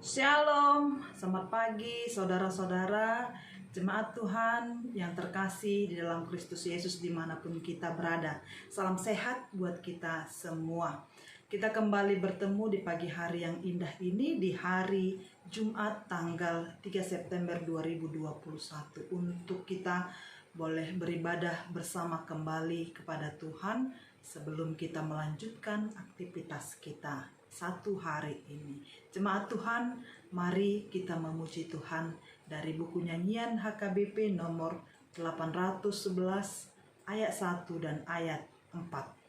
Shalom, selamat pagi saudara-saudara, jemaat Tuhan yang terkasih di dalam Kristus Yesus dimanapun kita berada. Salam sehat buat kita semua. Kita kembali bertemu di pagi hari yang indah ini di hari Jumat tanggal 3 September 2021 untuk kita boleh beribadah bersama kembali kepada Tuhan sebelum kita melanjutkan aktivitas kita satu hari ini. Jemaat Tuhan, mari kita memuji Tuhan dari buku nyanyian HKBP nomor 811 ayat 1 dan ayat 4.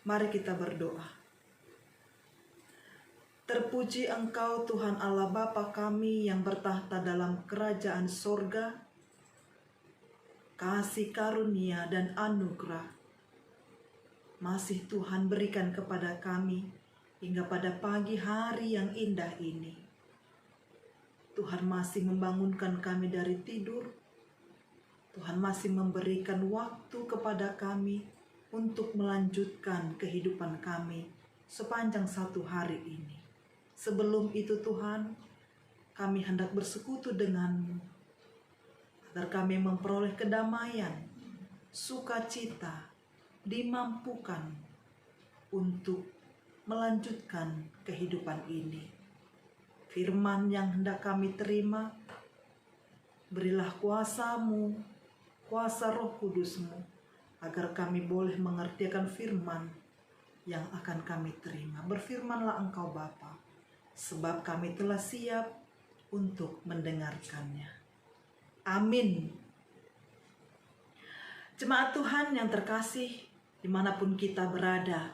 Mari kita berdoa. Terpuji Engkau Tuhan Allah Bapa kami yang bertahta dalam kerajaan sorga. Kasih karunia dan anugerah masih Tuhan berikan kepada kami hingga pada pagi hari yang indah ini. Tuhan masih membangunkan kami dari tidur. Tuhan masih memberikan waktu kepada kami untuk melanjutkan kehidupan kami sepanjang satu hari ini. Sebelum itu Tuhan, kami hendak bersekutu dengan-Mu agar kami memperoleh kedamaian, sukacita, dimampukan untuk melanjutkan kehidupan ini. Firman yang hendak kami terima, berilah kuasa-Mu, kuasa Roh Kudus-Mu, agar kami boleh mengerti akan firman yang akan kami terima. Berfirmanlah Engkau Bapa, sebab kami telah siap untuk mendengarkannya. Amin. Jemaat Tuhan yang terkasih, dimanapun kita berada,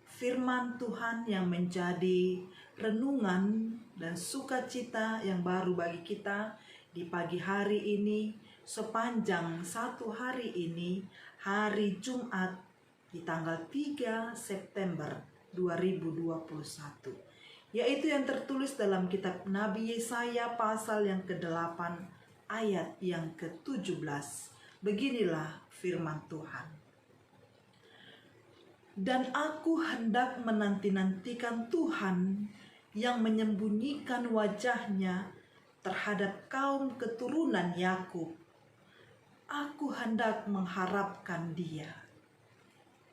firman Tuhan yang menjadi renungan dan sukacita yang baru bagi kita di pagi hari ini, sepanjang satu hari ini, hari Jumat di tanggal 3 September 2021, yaitu yang tertulis dalam kitab Nabi Yesaya pasal yang ke-8 ayat yang ke-17. Beginilah firman Tuhan. Dan aku hendak menanti-nantikan Tuhan yang menyembunyikan wajahnya terhadap kaum keturunan Yakub. Aku hendak mengharapkan Dia.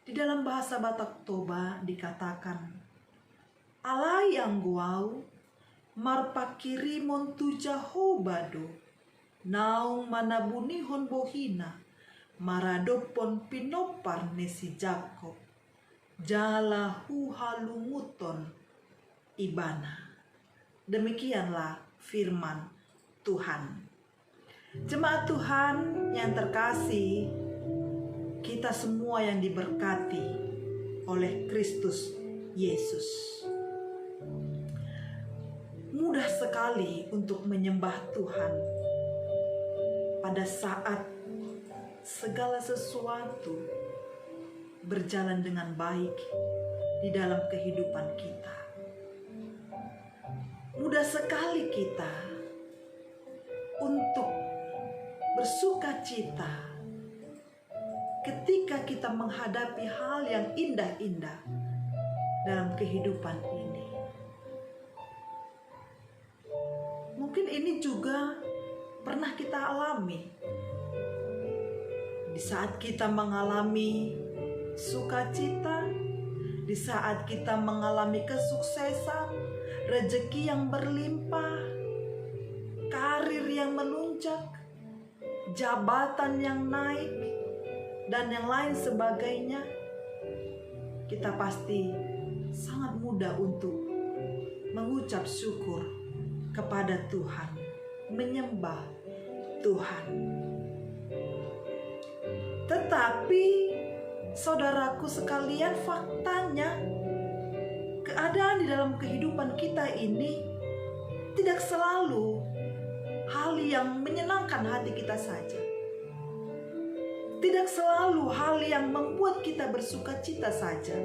Di dalam bahasa Batak Toba dikatakan, Allah yang guau marpakirimon tu Jahobado, naung manabunihon bohina, maradopon pinopar nesi Jakob, jalahu halumuton ibana. Demikianlah firman Tuhan. Jemaat Tuhan yang terkasih, kita semua yang diberkati oleh Kristus Yesus. Mudah sekali untuk menyembah Tuhan. pada saat segala sesuatu berjalan dengan baik di dalam kehidupan kita. Mudah sekali kita untuk bersuka cita ketika kita menghadapi hal yang indah-indah dalam kehidupan ini. Mungkin ini juga pernah kita alami. Di saat kita mengalami sukacita, di saat kita mengalami kesuksesan, rezeki yang berlimpah, karir yang melunjak, jabatan yang naik, dan yang lain sebagainya, kita pasti sangat mudah untuk mengucap syukur kepada Tuhan, menyembah Tuhan. Tetapi saudaraku sekalian, faktanya keadaan di dalam kehidupan kita ini tidak selalu hal yang menyenangkan hati kita saja. Tidak selalu hal yang membuat kita bersukacita saja.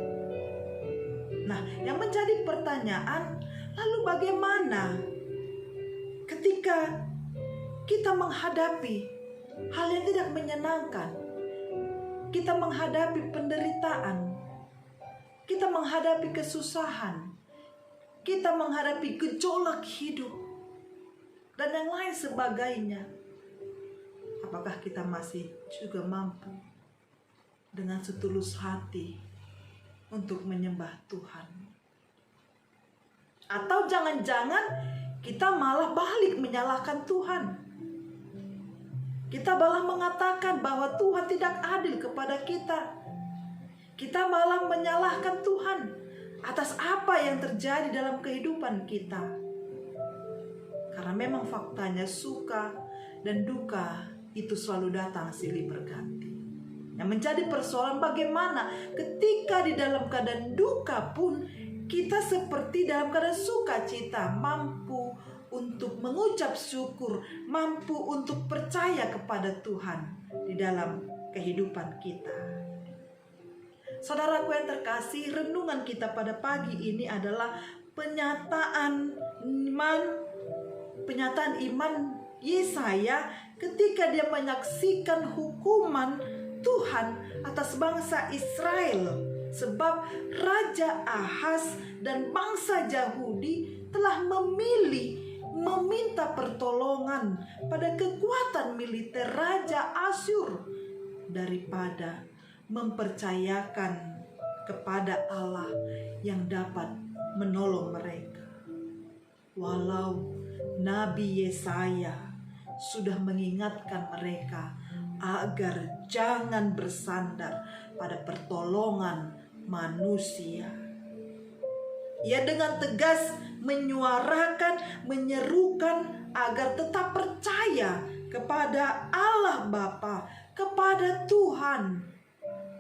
Nah, yang menjadi pertanyaan, lalu bagaimana ketika kita menghadapi hal yang tidak menyenangkan? Kita menghadapi penderitaan, kita menghadapi kesusahan, kita menghadapi gejolak hidup, dan yang lain sebagainya. Apakah kita masih juga mampu dengan setulus hati untuk menyembah Tuhan? Atau jangan-jangan kita malah balik menyalahkan Tuhan? Kita malah mengatakan bahwa Tuhan tidak adil kepada kita. Kita malah menyalahkan Tuhan atas apa yang terjadi dalam kehidupan kita. Karena memang faktanya suka dan duka itu selalu datang silih berganti. Yang menjadi persoalan bagaimana ketika di dalam keadaan duka pun kita seperti dalam keadaan sukacita, mampu untuk mengucap syukur, mampu untuk percaya kepada Tuhan di dalam kehidupan kita. Saudaraku yang terkasih, renungan kita pada pagi ini adalah penyataan iman Yesaya ketika dia menyaksikan hukuman Tuhan atas bangsa Israel, sebab Raja Ahaz dan bangsa Yahudi telah meminta pertolongan pada kekuatan militer Raja Asyur daripada mempercayakan kepada Allah yang dapat menolong mereka. Walau Nabi Yesaya sudah mengingatkan mereka agar jangan bersandar pada pertolongan manusia. Ia dengan tegas menyuarakan, menyerukan agar tetap percaya kepada Allah Bapa, kepada Tuhan,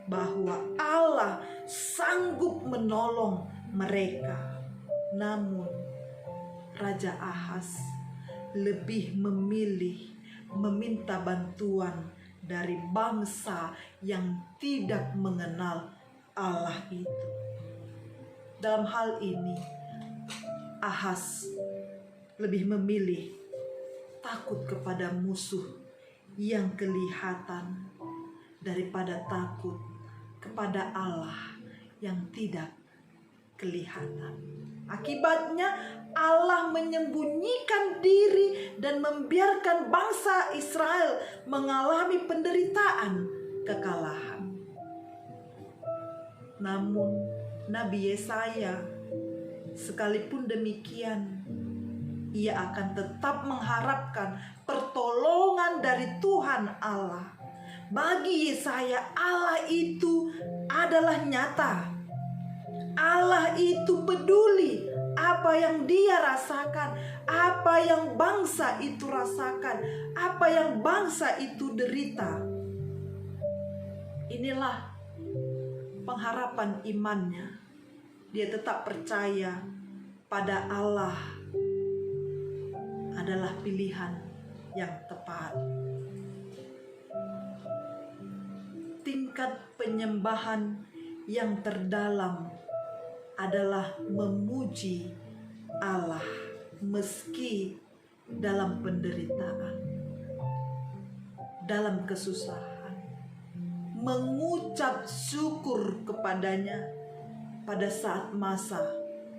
bahwa Allah sanggup menolong mereka. Namun Raja Ahaz lebih memilih meminta bantuan dari bangsa yang tidak mengenal Allah itu. Dalam hal ini, Ahaz lebih memilih takut kepada musuh yang kelihatan daripada takut kepada Allah yang tidak kelihatan. Akibatnya Allah menyembunyikan diri dan membiarkan bangsa Israel mengalami penderitaan, kekalahan. Namun Nabi Yesaya sekalipun demikian, ia akan tetap mengharapkan pertolongan dari Tuhan Allah. Bagi Yesaya, Allah itu adalah nyata. Allah itu peduli apa yang dia rasakan, apa yang bangsa itu rasakan, apa yang bangsa itu derita. Inilah pengharapan imannya. Dia tetap percaya pada Allah adalah pilihan yang tepat. Tingkat penyembahan yang terdalam adalah memuji Allah meski dalam penderitaan, dalam kesusahan, mengucap syukur kepadanya pada saat masa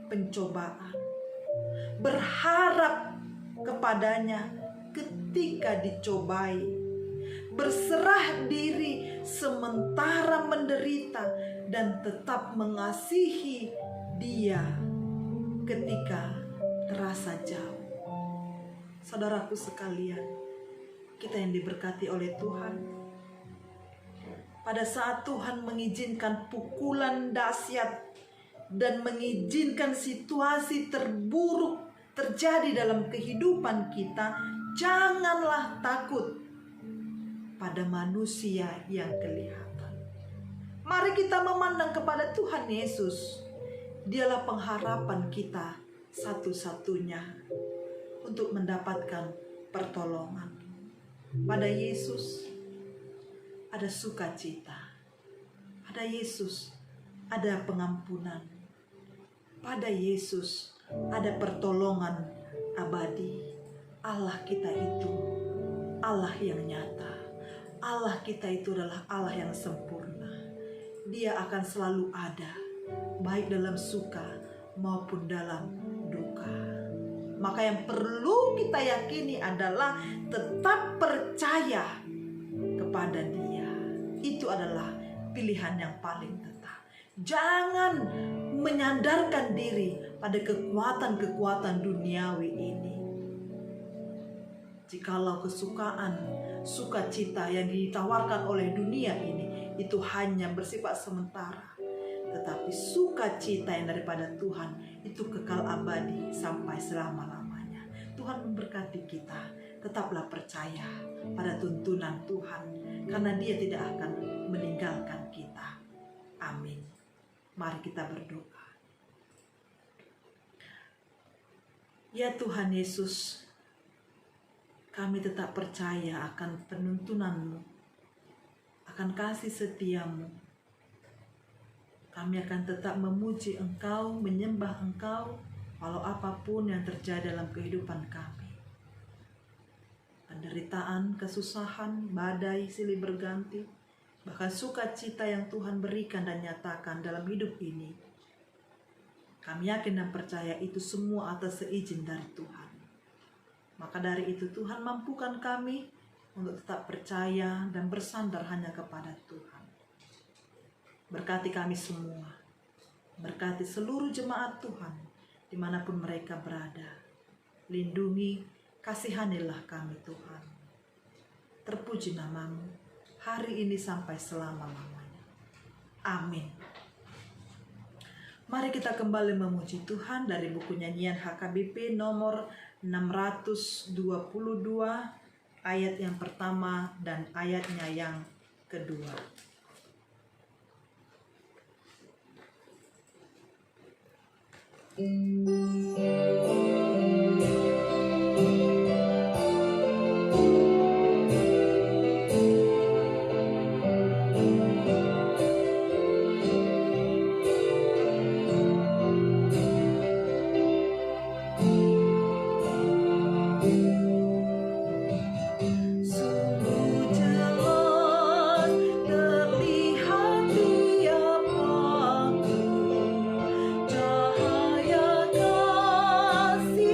pencobaan, berharap kepadanya ketika dicobai, berserah diri sementara menderita, dan tetap mengasihi Dia ketika terasa jauh. Saudaraku sekalian, kita yang diberkati oleh Tuhan, pada saat Tuhan mengizinkan pukulan dahsyat dan mengizinkan situasi terburuk terjadi dalam kehidupan kita, janganlah takut pada manusia yang kelihatan. Mari kita memandang kepada Tuhan Yesus. Dialah pengharapan kita satu-satunya untuk mendapatkan pertolongan. Pada Yesus ada sukacita. Pada Yesus ada pengampunan. Pada Yesus ada pertolongan abadi. Allah kita itu Allah yang nyata. Allah kita itu adalah Allah yang sempurna. Dia akan selalu ada, baik dalam suka maupun dalam duka. Maka yang perlu kita yakini adalah tetap percaya kepada Dia. Itu adalah pilihan yang paling tetap. Jangan menyandarkan diri pada kekuatan-kekuatan duniawi ini. Jikalau kesukaan, sukacita yang ditawarkan oleh dunia ini itu hanya bersifat sementara, tetapi sukacita yang daripada Tuhan itu kekal abadi sampai selama-lamanya. Tuhan memberkati kita. Tetaplah percaya pada tuntunan Tuhan, karena Dia tidak akan meninggalkan kita. Amin. Mari kita berdoa. Ya Tuhan Yesus, kami tetap percaya akan penuntunan-Mu, akan kasih setia-Mu. Kami akan tetap memuji Engkau, menyembah Engkau, walau apapun yang terjadi dalam kehidupan kami. Penderitaan, kesusahan, badai silih berganti, bahkan sukacita yang Tuhan berikan dan nyatakan dalam hidup ini. Kami yakin dan percaya itu semua atas seizin dari Tuhan. Maka dari itu Tuhan mampukan kami untuk tetap percaya dan bersandar hanya kepada Tuhan. Berkati kami semua. Berkati seluruh jemaat Tuhan dimanapun mereka berada. Lindungi, kasihanilah kami Tuhan. Terpuji nama-Mu hari ini sampai selama-lamanya. Amin. Mari kita kembali memuji Tuhan dari buku nyanyian HKBP nomor 622, ayat yang pertama dan ayatnya yang kedua. Cahaya kasih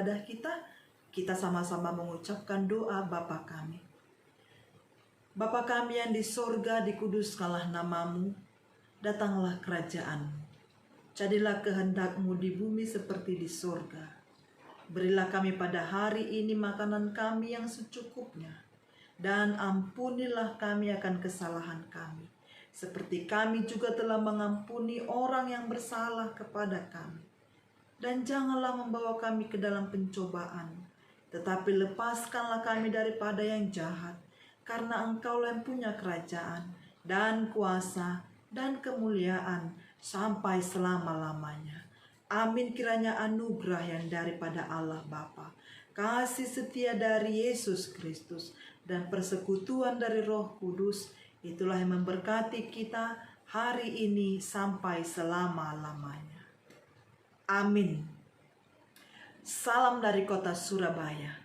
ibadah kita sama-sama mengucapkan doa Bapa kami. Bapa kami yang di sorga, dikuduskanlah namamu, datanglah kerajaan-mu. Jadilah kehendak-mu di bumi seperti di sorga. Berilah kami pada hari ini makanan kami yang secukupnya, dan ampunilah kami akan kesalahan kami, seperti kami juga telah mengampuni orang yang bersalah kepada kami. Dan janganlah membawa kami ke dalam pencobaan, tetapi lepaskanlah kami daripada yang jahat, karena Engkaulah yang punya kerajaan, dan kuasa, dan kemuliaan, sampai selama-lamanya. Amin. Kiranya anugerah yang daripada Allah Bapa, kasih setia dari Yesus Kristus, dan persekutuan dari Roh Kudus, itulah yang memberkati kita hari ini sampai selama-lamanya. Amin. Salam dari kota Surabaya.